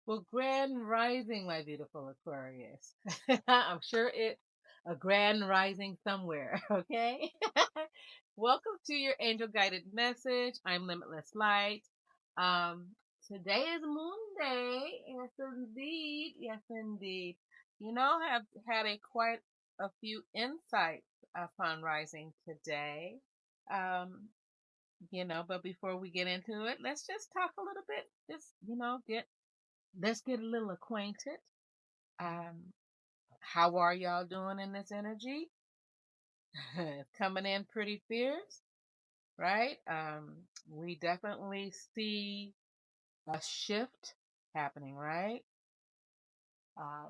Well, grand rising, my beautiful Aquarius. I'm sure it's a grand rising somewhere, okay? Welcome to your angel guided message. I'm Limitless Light. Um, Today is Moon Day. Yes, indeed. Yes, indeed. Have had quite a few insights upon rising today. Um, but before we get into it, let's just talk a little bit. Just, let's get a little acquainted. Um, how are y'all doing in this energy? Coming in pretty fierce, right? We definitely see a shift happening, right? Uh,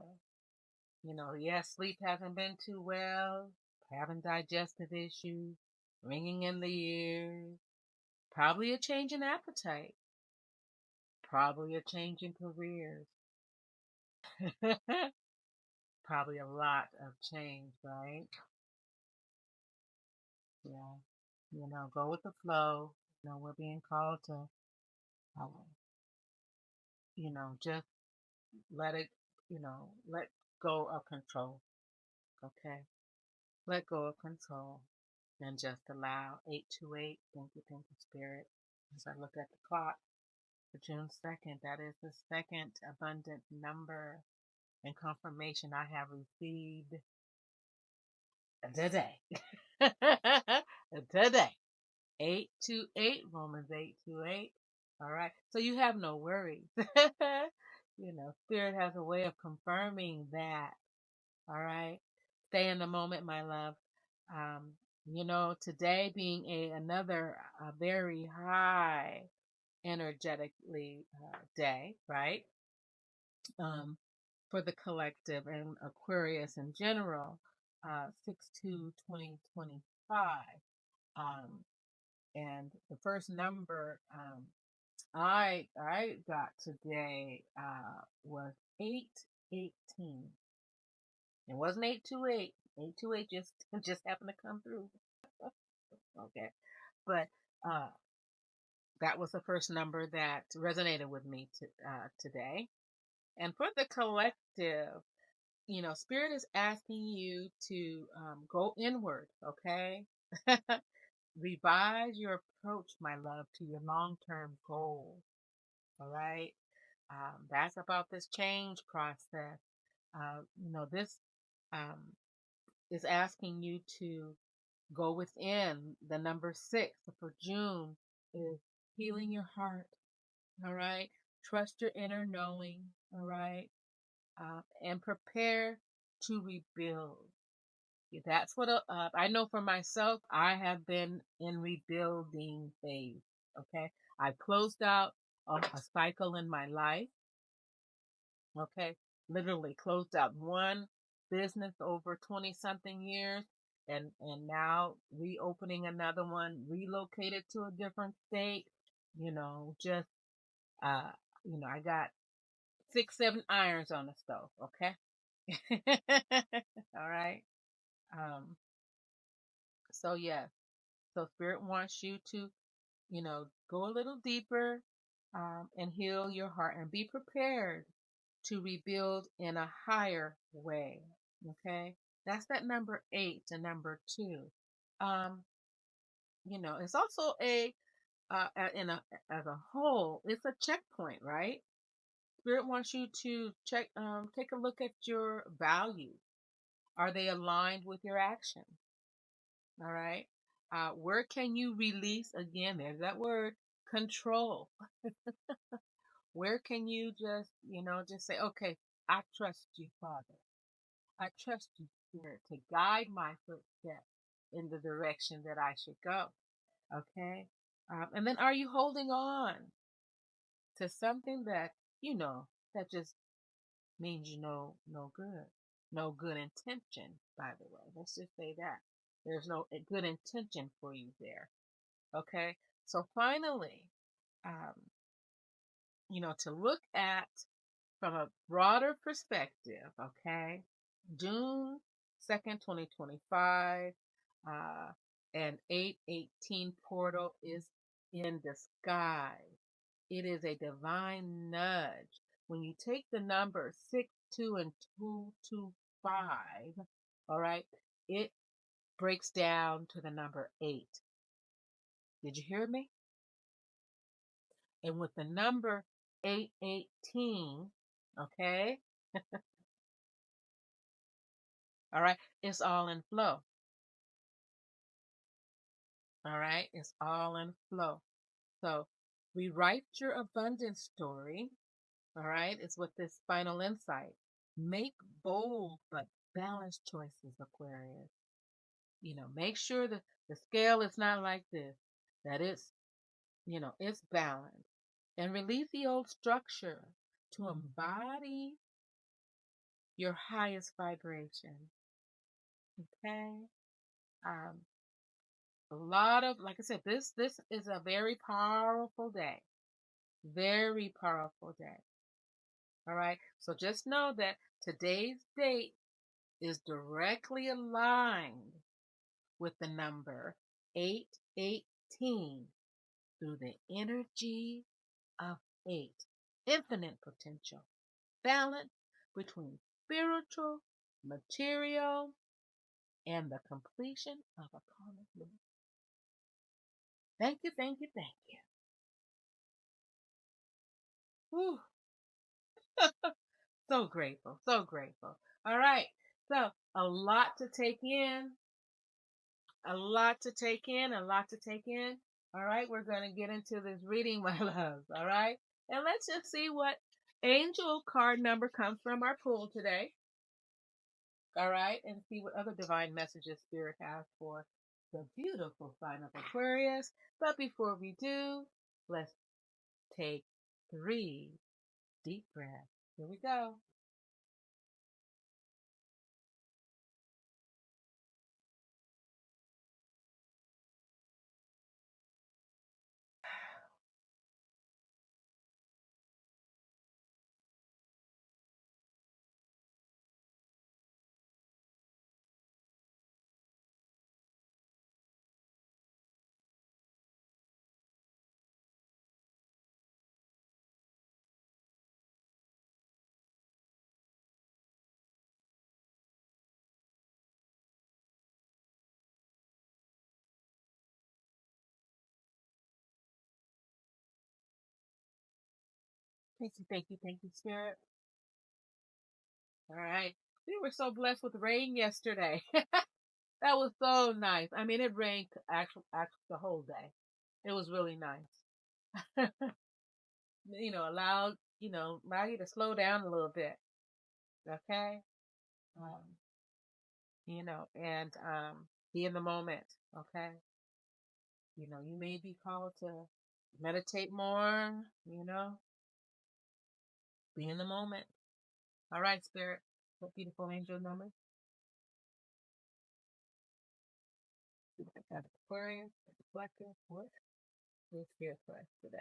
yes, sleep hasn't been too well, having digestive issues, ringing in the ears, probably a change in appetite, probably a change in careers, probably a lot of change, right? Yeah. Go with the flow. We're being called to, uh, just let it, let go of control. Okay. Let go of control and just allow 828. Thank you, Spirit. As I look at the clock for June 2nd, that is the second abundant number and confirmation I have received today. Today. 828, Romans 828. All right. So you have no worries. Spirit has a way of confirming that. All right. Stay in the moment, my love. Um, today being another very high energetically day, right? Um, for the collective and Aquarius in general, 6/2/2025. Um, and the first number I got today was 818. It wasn't 828. 828 just happened to come through. Okay, but uh, that was the first number that resonated with me today. And for the collective, Spirit is asking you to go inward. Okay. Revise your approach, my love, to your long-term goals. All right. That's about this change process. This um, is asking you to go within. The number 6 for June is healing your heart. All right. Trust your inner knowing. All right. And prepare to rebuild. That's what I know for myself. I have been in rebuilding phase. Okay. I closed out a cycle in my life. Okay. Literally closed out one business over 20 something years and now reopening another one, relocated to a different state, just uh I got 6, 7 irons on the stove, okay? All right. Um so yes. So Spirit wants you to, go a little deeper and heal your heart and be prepared to rebuild in a higher way. Okay. That's that number 8 and number 2. Um, it's also in a, as a whole, it's a checkpoint, right? Spirit wants you to take a look at your values. Are they aligned with your actions? All right. Where can you release again? There's that word, control. Where can you just say, okay, I trust you, Father. I trust you, Spirit, to guide my footsteps in the direction that I should go. Okay. And then are you holding on to something that, that just means no good? No good intention, by the way. Let's just say that. There's no good intention for you there. Okay. So finally, um, to look at from a broader perspective, okay, June 2nd, 2025, uh, and 818 portal is in disguise. It is a divine nudge when you take the number 6, 2, and 225, all right, it breaks down to the number 8. Did you hear me? And with the number 818, okay, all right, it's all in flow. All right, it's all in flow. So rewrite your abundance story. All right, it's with this final insight. Make bold but balanced choices, Aquarius. Make sure that the scale is not like this, that it's balanced. And release the old structure to embody your highest vibration. Okay? Um, a lot of, like I said, this is a very powerful day. Very powerful day. All right. So just know that today's date is directly aligned with the number 818 through the energy of 8. Infinite potential. Balance between spiritual, material, and the completion of a common good. Thank you, thank you, thank you. Whew. So grateful, so grateful. All right. So, a lot to take in, a lot to take in, a lot to take in. All right. We're going to get into this reading, my loves. All right. And let's just see what angel card number comes from our pool today. All right. And see what other divine messages Spirit has for the beautiful sign of Aquarius. But before we do, let's take 3 deep breaths. Here we go. Thank you, Spirit. All right. We were so blessed with rain yesterday. That was so nice. I mean, it rained actually the whole day. It was really nice. Allow you to slow down a little bit. Okay. Um, and be in the moment. Okay. You may be called to meditate more. Be in the moment. All right, Spirit. What beautiful angel number? Aquarius, reflector, what? Who's here for us today?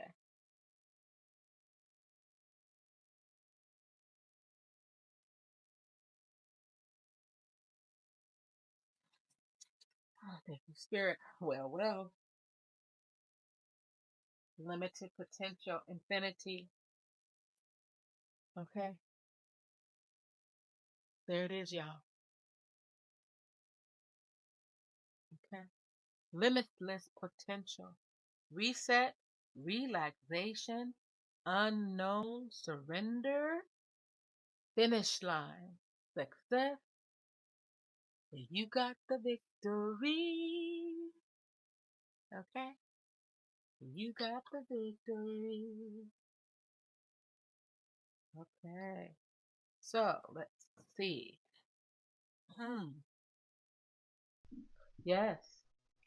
Oh, thank you, Spirit. Well. Limited potential, infinity. Okay. There it is, y'all. Okay. Limitless potential. Reset, relaxation, unknown surrender, finish line. Success. You got the victory. Okay. You got the victory. Okay. So let's see. Yes.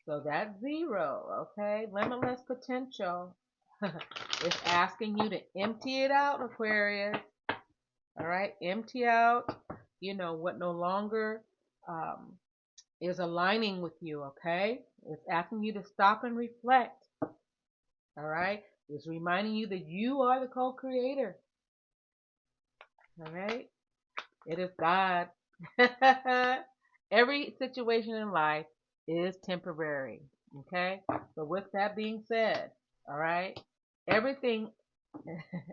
So that's 0. Okay. Limitless potential. It's asking you to empty it out, Aquarius. All right. Empty out, what no longer um, is aligning with you. Okay. It's asking you to stop and reflect. All right. It's reminding you that you are the co-creator. All right. It is God. Every situation in life is temporary. Okay. So with that being said, all right, everything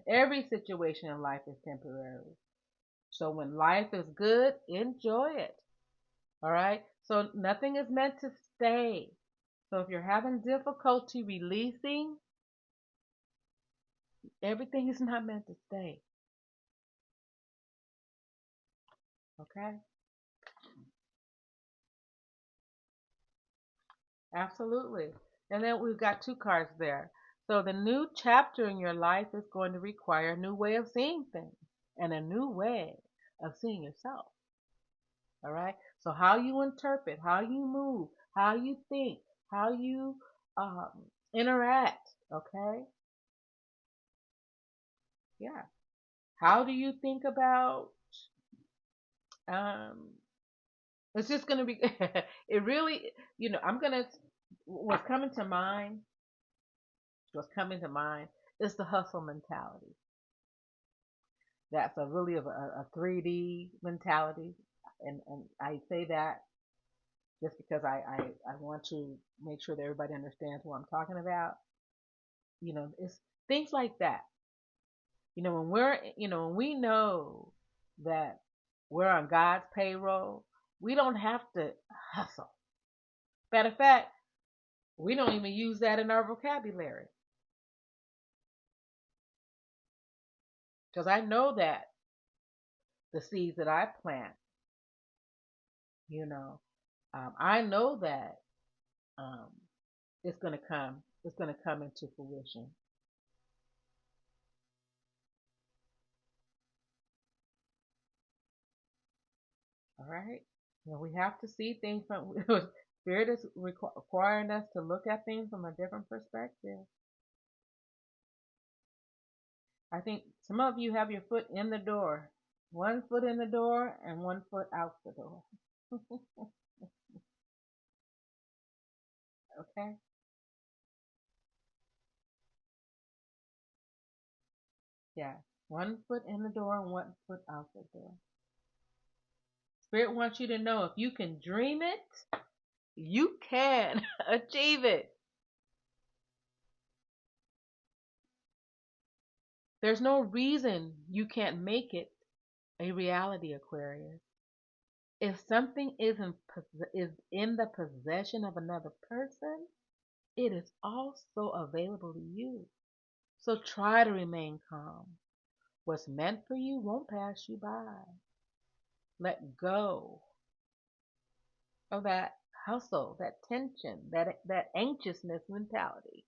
Every situation in life is temporary. So when life is good, enjoy it. All right? So nothing is meant to stay. So if you're having difficulty releasing, everything is not meant to stay. Okay? Absolutely. And then we've got two cards there. So the new chapter in your life is going to require a new way of seeing things and a new way of seeing yourself. All right? So how you interpret, how you move, how you think, how you um, interact. Okay? Yeah. How do you think about um, it's just going to be it really, I'm going to what's coming to mind, what's coming to mind is the hustle mentality. That's a really a 3D mentality. And I say that just because I want to make sure that everybody understands what I'm talking about. It's things like that. When we know that we're on God's payroll, we don't have to hustle. Matter of fact, we don't even use that in our vocabulary because I know that the seeds that I plant, you know, I know that um, it's gonna come into fruition. All right. We have to see things from Spirit is requiring us to look at things from a different perspective. I think some of you have your foot in the door, one foot in the door and one foot out the door. Okay. Yeah. One foot in the door and one foot out the door. Spirit wants you to know if you can dream it, you can achieve it. There's no reason you can't make it a reality, Aquarius. If something is in the possession of another person, it is also available to you. So try to remain calm. What's meant for you won't pass you by. Let go of that hustle, that tension, that anxiousness mentality.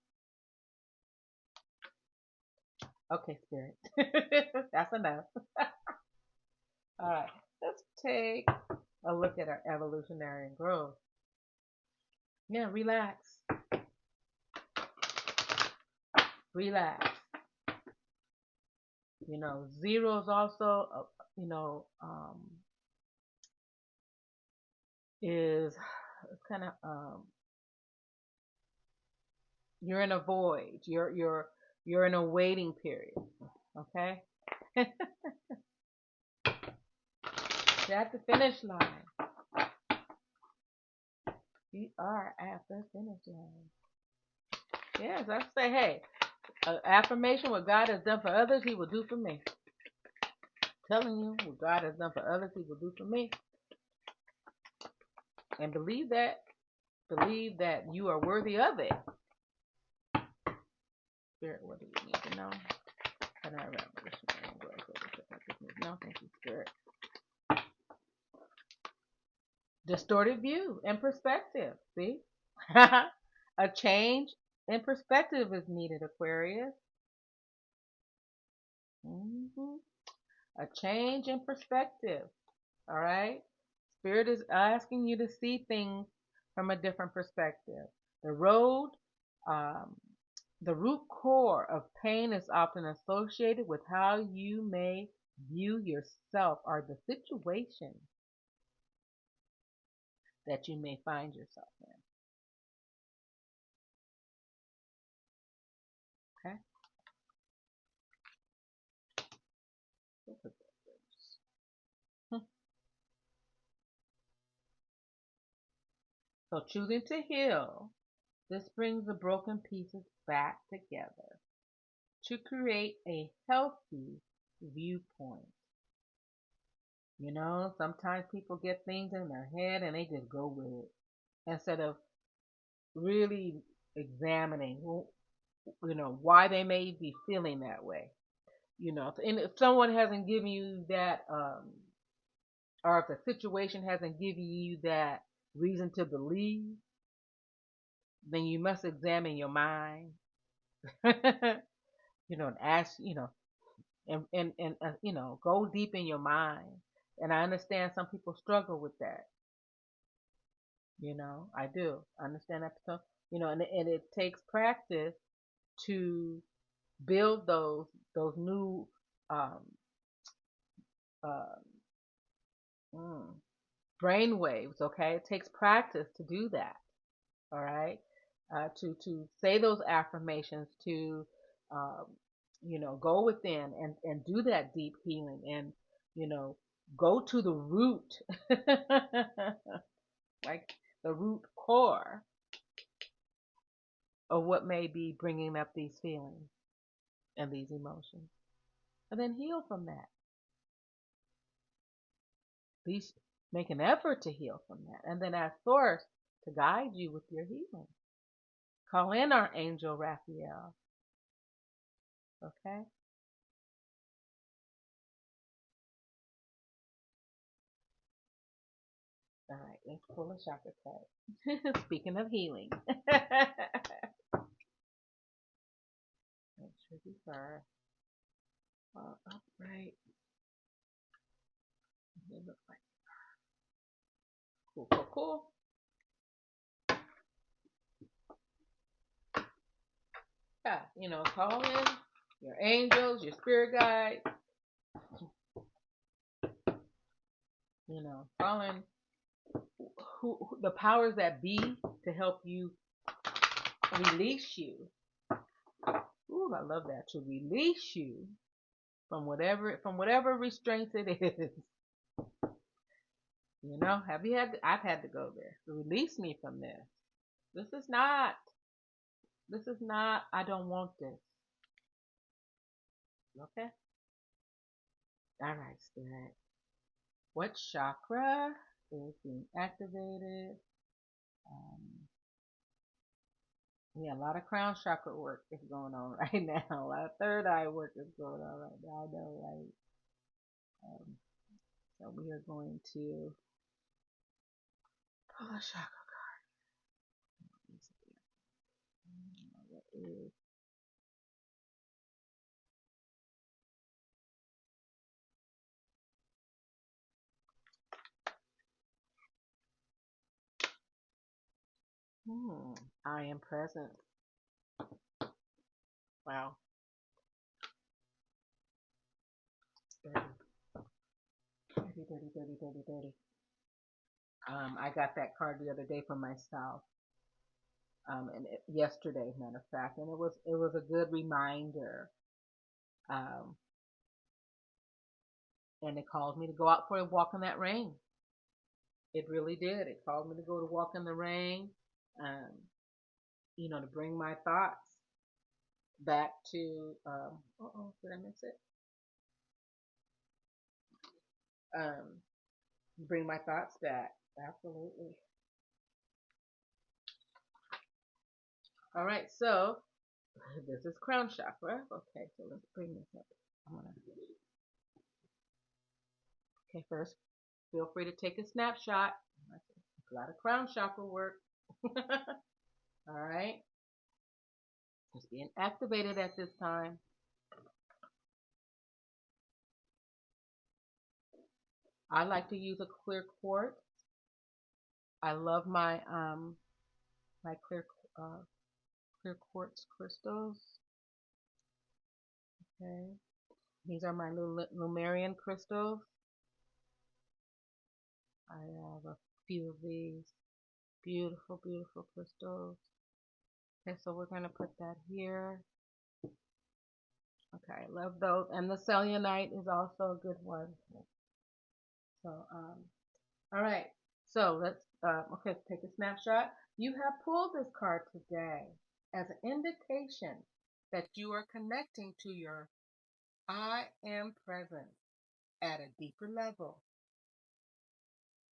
Okay, Spirit. That's enough. All right. Let's take a look at our evolutionary growth. Yeah, relax. Relax. Zero is also, is kind of, you're in a void. You're in a waiting period. Okay? You're at the finish line. You are at the finish line. Yes, I say, hey, affirmation: what God has done for others, He will do for me. Telling you what God has done for others, He will do for me. And believe that. Believe that you are worthy of it. Spirit, what do we need to know? And I no, thank you, Spirit. Distorted view and perspective. See? A change in perspective is needed, Aquarius. hmm A change in perspective. All right? Spirit is asking you to see things from a different perspective. The road, um, the root core of pain is often associated with how you may view yourself or the situation that you may find yourself in. Okay? So choosing to heal, this brings the broken pieces back together. to create a healthy viewpoint. Sometimes people get things in their head and they just go with it instead of really examining, why they may be feeling that way. And if someone hasn't given you that, or if the situation hasn't given you that reason to believe, then you must examine your mind, and ask, go deep in your mind. And I understand some people struggle with that. I do. I understand that. So, and it takes practice to build those new um, uh, mm, brain waves. Okay, it takes practice to do that. All right, to say those affirmations, to um, go within and do that deep healing, and go to the root, like the root core of what may be bringing up these feelings and these emotions, and then heal from that. At least make an effort to heal from that, and then ask Source to guide you with your healing. Call in our angel Raphael. Okay. All right, let's pull a chakra card. Speaking of healing, make sure these are all upright. They look like cool, cool, cool. Yeah, call in your angels, your spirit guides. Call in who the powers that be to help you release you. Ooh, I love that, to release you from whatever restraints it is. Have you had? I've had to go there. Release me from this. This is not. This is not. I don't want this. Okay. All right, Spirit. What chakra is being activated? Yeah, a lot of crown chakra work is going on right now. A lot of third eye work is going on right now. I know, right? So we are going to pull a chakra card. What is I am present. Wow. Dirty, dirty, dirty, dirty, dirty, dirty. I got that card the other day for myself, yesterday, matter of fact, and it was a good reminder. Um, and it called me to go out for a walk in that rain. It really did. It called me to go to walk in the rain, um, to bring my thoughts back to. Did I miss it? Um, bring my thoughts back. Absolutely. All right, so this is crown chakra. Okay, so let's bring this up. Okay, first, feel free to take a snapshot. A lot of crown chakra work. All right, it's being activated at this time. I like to use a clear quartz. I love my clear quartz crystals. Okay, these are my Lumerian crystals. I have a few of these beautiful, beautiful crystals. Okay, so we're gonna put that here. Okay, I love those, and the selenite is also a good one. So, all right. So let's okay, take a snapshot. You have pulled this card today as an indication that you are connecting to your I am present at a deeper level.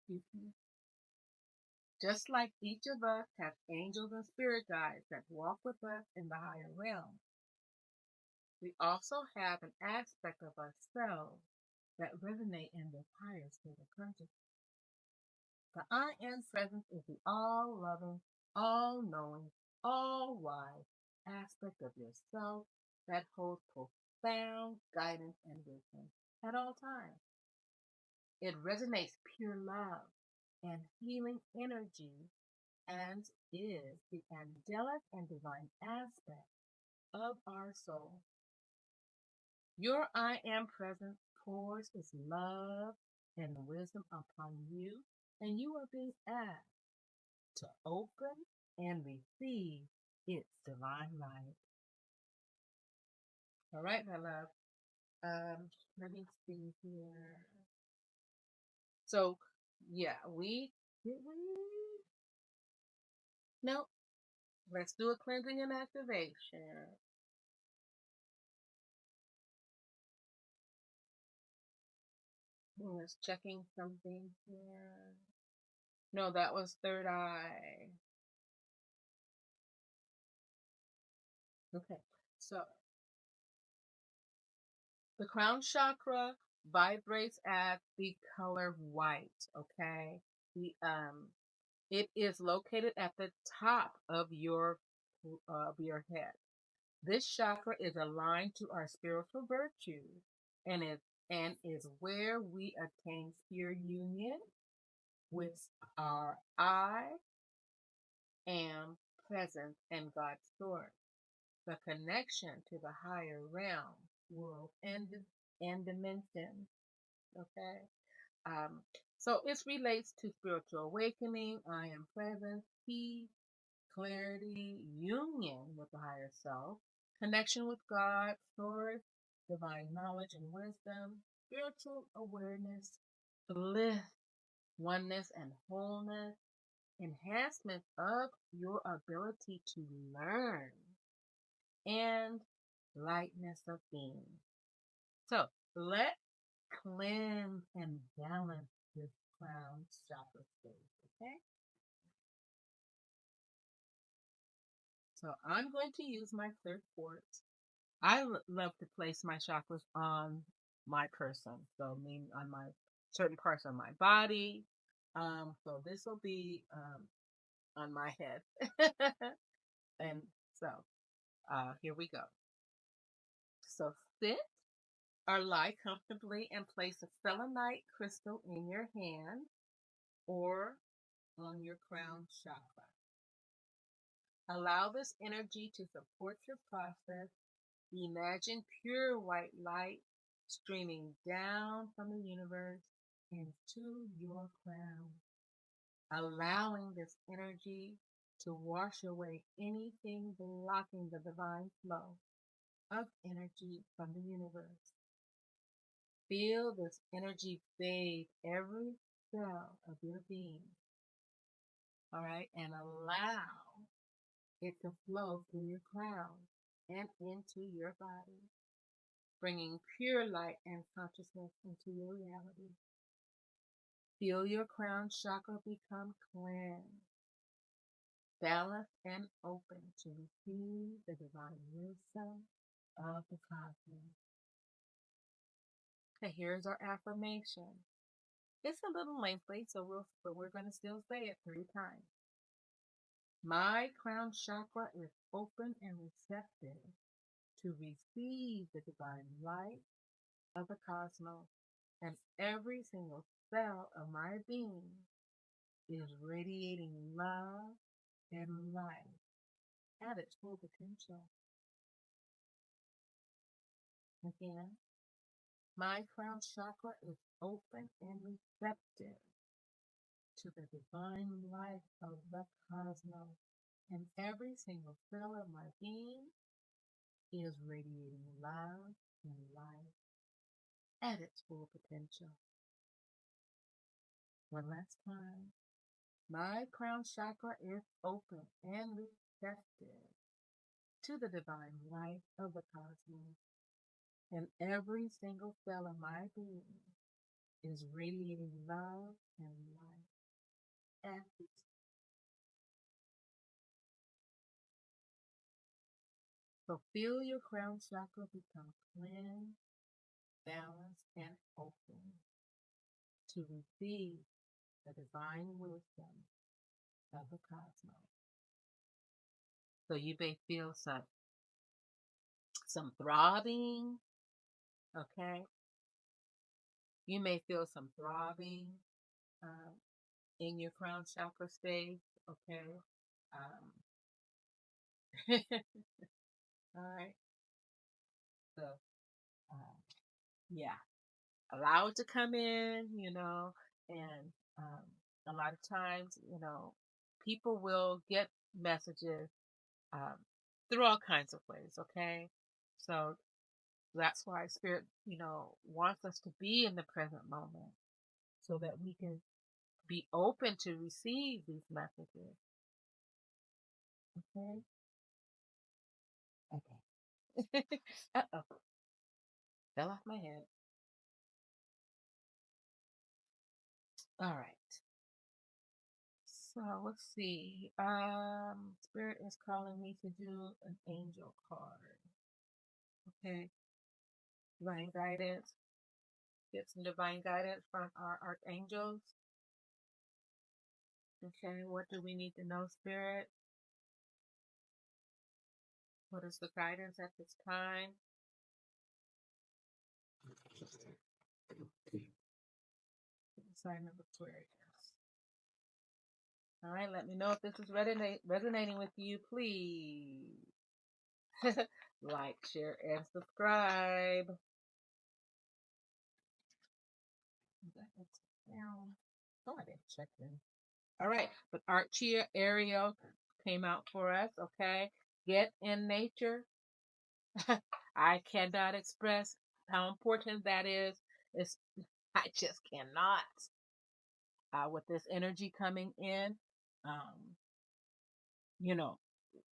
Mhm. Just like each of us has angels and spirit guides that walk with us in the higher realm, we also have an aspect of ourselves that resonate in this higher state of consciousness. The I am presence is the all loving, all knowing, all wise aspect of yourself that holds profound guidance and wisdom at all times. It resonates pure love and healing energy and is the angelic and divine aspect of our soul. Your I am presence pours its love and wisdom upon you, and you are being asked to open and receive its divine light. All right, my love. Let me see here. So, yeah, we did we? No, let's do a cleansing and activation. Let's checking something here. No, that was third eye. Okay, so the crown chakra vibrates at the color white. Okay, the it is located at the top of your head. This chakra is aligned to our spiritual virtues and is where we attain pure union with our I am presence and God's source. The connection to the higher realm, world, and dimension. Okay. Um, so it relates to spiritual awakening, I am presence, peace, clarity, union with the higher self, connection with God, source, divine knowledge and wisdom, spiritual awareness, bliss, oneness and wholeness, enhancement of your ability to learn, and lightness of being. So let's cleanse and balance this crown chakra space, okay? So I'm going to use my clear quartz. I love to place my chakras on my person, so mean on my certain parts of my body. So this will be on my head, and so here we go. So sit or lie comfortably and place a selenite crystal in your hand or on your crown chakra. Allow this energy to support your process. Imagine pure white light streaming down from the universe into your crown, allowing this energy to wash away anything blocking the divine flow of energy from the universe. Feel this energy bathe every cell of your being, all right, and allow it to flow through your crown and into your body, bringing pure light and consciousness into your reality. Feel your crown chakra become cleansed, balanced, and open to receive the divine wisdom of the cosmos. Okay, here's our affirmation. It's a little lengthy, but we're going to still say it 3 times. My crown chakra is open and receptive to receive the divine light of the cosmos, and every single cell of my being is radiating love and light at its full potential. Again, my crown chakra is open and receptive to the divine light of the cosmos, and every single cell of my being is radiating love and light at its full potential. One last time. My crown chakra is open and receptive to the divine light of the cosmos. And every single cell of my being is radiating love and light and peace. So feel your crown chakra become cleansed, balanced, and open to receive the divine wisdom of the cosmos. So you may feel some throbbing, okay? You may feel some throbbing um, in your crown chakra stage, okay? All right. So, um, yeah, allow it to come in, and a lot of times, people will get messages um, through all kinds of ways, okay? So that's why Spirit, wants us to be in the present moment so that we can be open to receive these messages, okay? Okay. Uh-oh, fell off my head. All right. So let's see. Spirit is calling me to do an angel card. Okay. Divine guidance. Get some divine guidance from our archangels. Okay. What do we need to know, Spirit? What is the guidance at this time? Sign of Aquarius. All right. Let me know if this is resonating with you, please. Like, share, and subscribe. Oh, I didn't check in. All right, but Archie Ariel came out for us. Okay, get in nature. I cannot express how important that is. It's I just cannot. With this energy coming in, um, you know,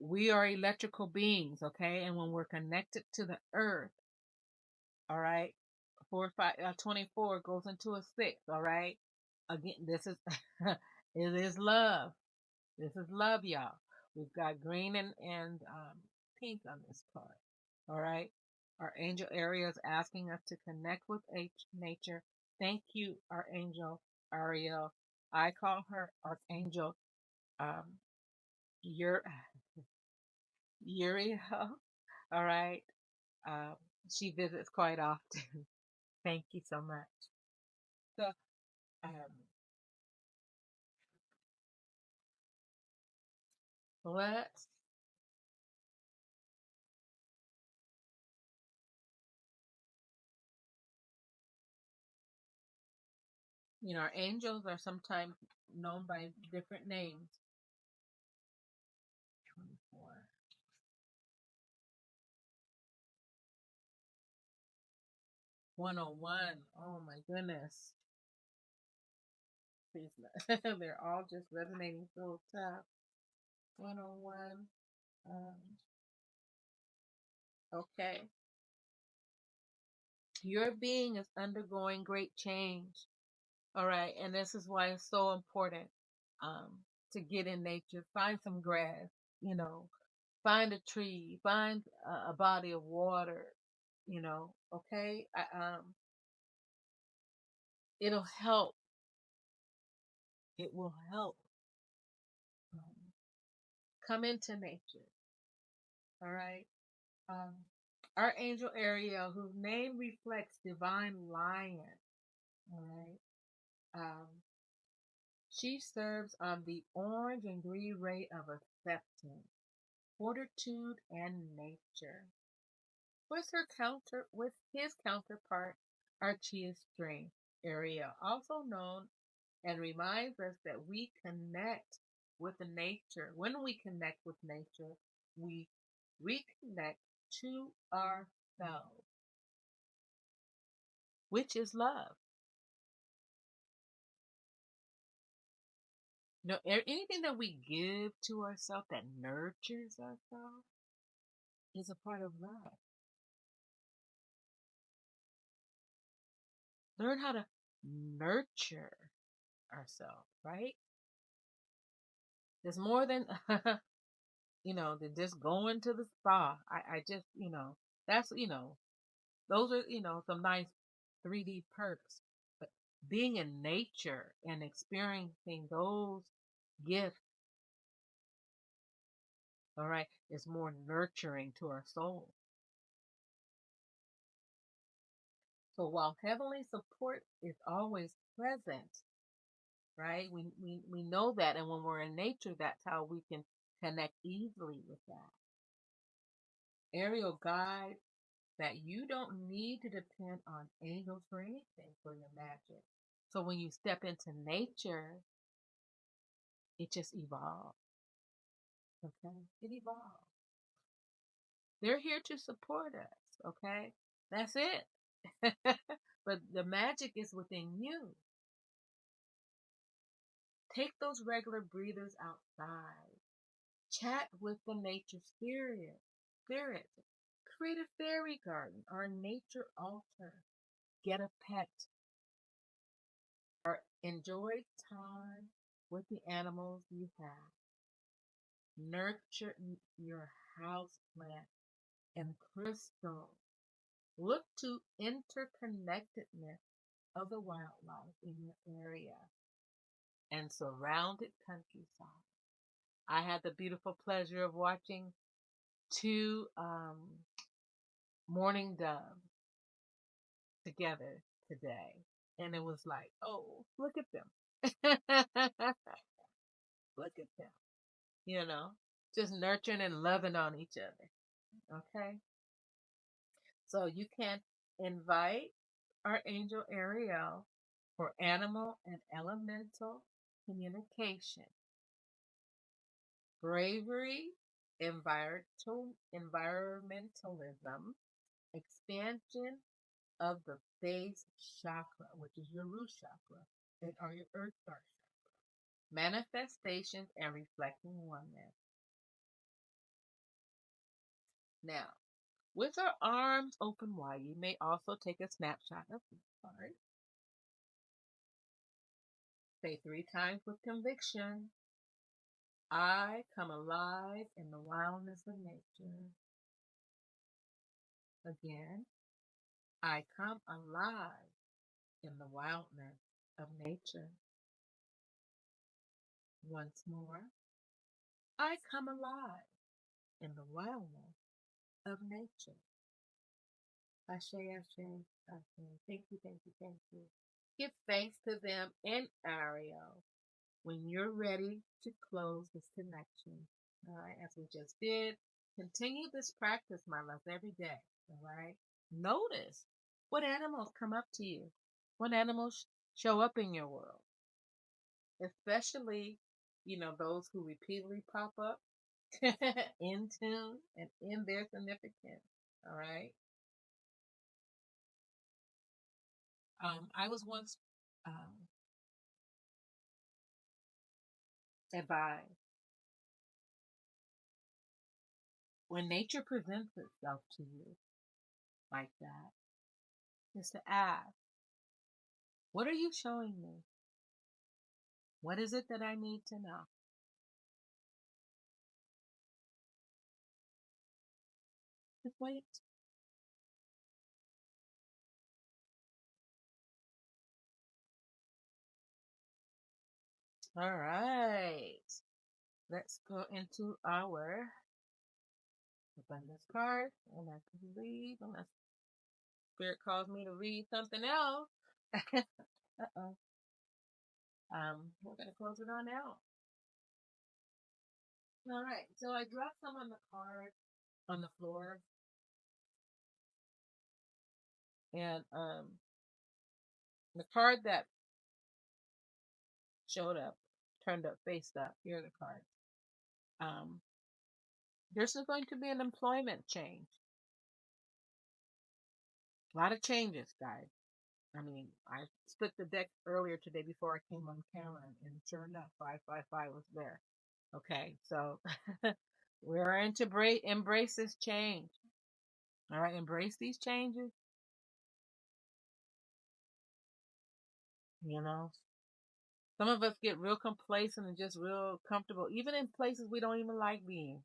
we are electrical beings, okay, and when we're connected to the earth, all right, 24 goes into a 6, all right. Again, this is it is love. This is love, y'all. We've got green and pink on this card. All right. Our angel area is asking us to connect with nature. Thank you, our angel Ariel. I call her Archangel um, Ur- Uriel. All right. Um, she visits quite often. Thank you so much. So, um, let's our angels are sometimes known by different names. 24. 101. Oh my goodness. Please, they're all just resonating so tough. 101. Okay. Your being is undergoing great change. All right. And this is why it's so important um, to get in nature, find some grass, you know, find a tree, find a body of water, okay? It'll help. It will help. Um, come into nature. All right. Um, our angel Ariel, whose name reflects divine lion. All right. She serves on the orange and green ray of acceptance, fortitude, and nature. With his counterpart, Archie's strength, Ariel, also known and reminds us that we connect with the nature. When we connect with nature, we reconnect to ourselves, which is love. Anything that we give to ourselves that nurtures ourselves, is a part of love. Learn how to nurture ourselves, right? There's more than than just going to the spa. I just, that's, those are, some nice 3D perks. But being in nature and experiencing those gifts, all right, is more nurturing to our soul. So while heavenly support is always present, right? We know that, and when we're in nature, that's how we can connect easily with that. Aerial guide that you don't need to depend on angels for anything for your magic. So when you step into nature, it just evolves. Okay? It evolves. They're here to support us. Okay? That's it. But the magic is within you. Take those regular breathers outside. Chat with the nature spirit. Create a fairy garden or a nature altar. Get a pet or enjoy time with the animals you have. Nurture your house plant and crystal. Look to interconnectedness of the wildlife in your area and surrounded countryside. I had the beautiful pleasure of watching two mourning doves together today. And it was like, oh, look at them. Look at them. Just nurturing and loving on each other. Okay? So you can invite our angel Ariel for animal and elemental communication, bravery, environmentalism, expansion of the base chakra, which is your root chakra, or your earth chakra, manifestations and reflecting oneness. Now, with our arms open wide, you may also take a snapshot of the card. Say 3 times with conviction, I come alive in the wildness of nature. Again, I come alive in the wildness of nature. Once more, I come alive in the wildness of nature. Ashe, Ashe, Ashe. Thank you, thank you, thank you. Give thanks to them in Ariel when you're ready to close this connection. All right, as we just did, continue this practice, my loves, every day. All right, notice what animals come up to you, what animals show up in your world, especially those who repeatedly pop up in tune and in their significance. All right. I was once advised when nature presents itself to you like that, is to ask, what are you showing me? What is it that I need to know? Just wait. All right. Let's go into our abundance card. And I can read unless Spirit calls me to read something else. Uh-oh. We're going to close it on out. All right. So I dropped some on the card on the floor. And the card that showed up, turned up, faced up. Here are the cards. This is going to be an employment change. A lot of changes, guys. I mean, I split the deck earlier today before I came on camera, and sure enough, 555 was there. Okay, so We're into embrace this change. All right, embrace these changes. You know, some of us get real complacent and just real comfortable, even in places we don't even like being.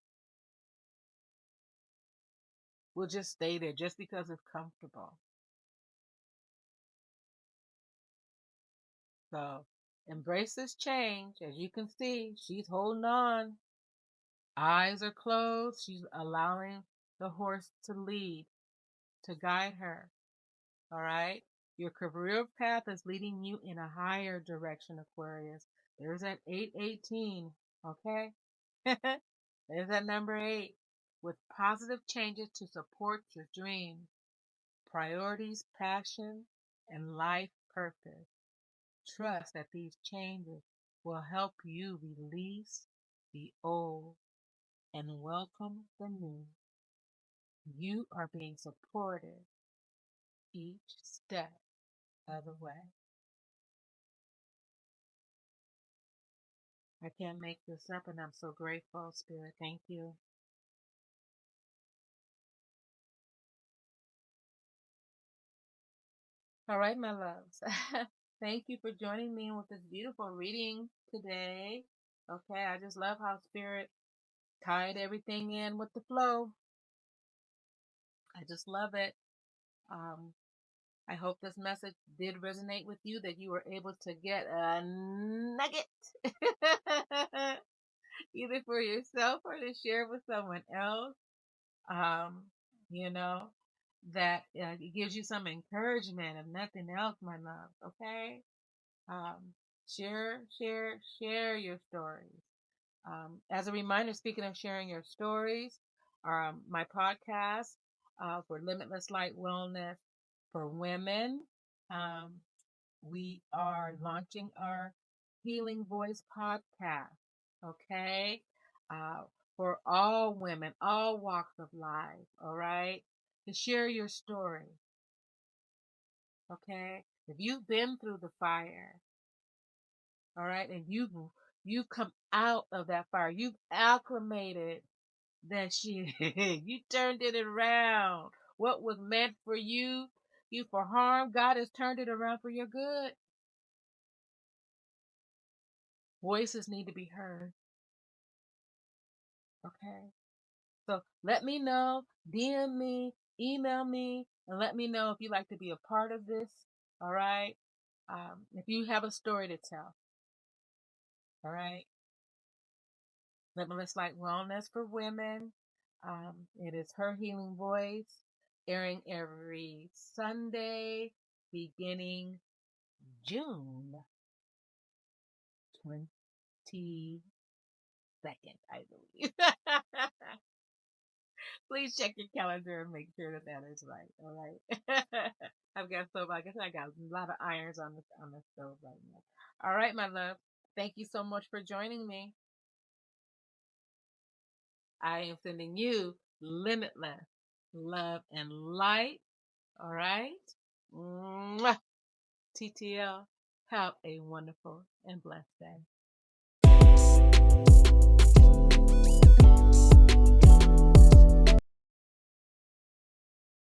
We'll just stay there just because it's comfortable. So embrace this change. As you can see, she's holding on. Eyes are closed. She's allowing the horse to lead, to guide her. All right. Your career path is leading you in a higher direction, Aquarius. There's that 818. Okay. There's that number 8 with positive changes to support your dreams, priorities, passion, and life purpose. Trust that these changes will help you release the old and welcome the new. You are being supported each step of the way. I can't make this up, and I'm so grateful, Spirit. Thank you. All right, my loves. Thank you for joining me with this beautiful reading today. Okay, I just love how Spirit tied everything in with the flow. I just love it. Um, I hope this message did resonate with you, that you were able to get a nugget either for yourself or to share with someone else. Um, you know, that it gives you some encouragement, if nothing else, my love. Okay. Um, share your stories. As a reminder, speaking of sharing your stories, my podcast for Limitless Light Wellness for Women, um, we are launching our Healing Voice podcast. Okay, uh, for all women, all walks of life. All right, to share your story. Okay, if you've been through the fire, all right, and you've come out of that fire, you've acclimated that shit. You turned it around. What was meant for you for harm, God has turned it around for your good. Voices need to be heard. Okay. So let me know, DM me, email me, and let me know if you'd like to be a part of this. All right. If you have a story to tell. All right. Limitless Light Wellness for Women. It is Her Healing Voice, airing every Sunday beginning June 22nd, I believe. Please check your calendar and make sure that that is right. All right. I've got so like I said, I got a lot of irons on the stove right now. All right, my love. Thank you so much for joining me. I am sending you limitless love and light. All right. Mwah. TTL. Have a wonderful and blessed day.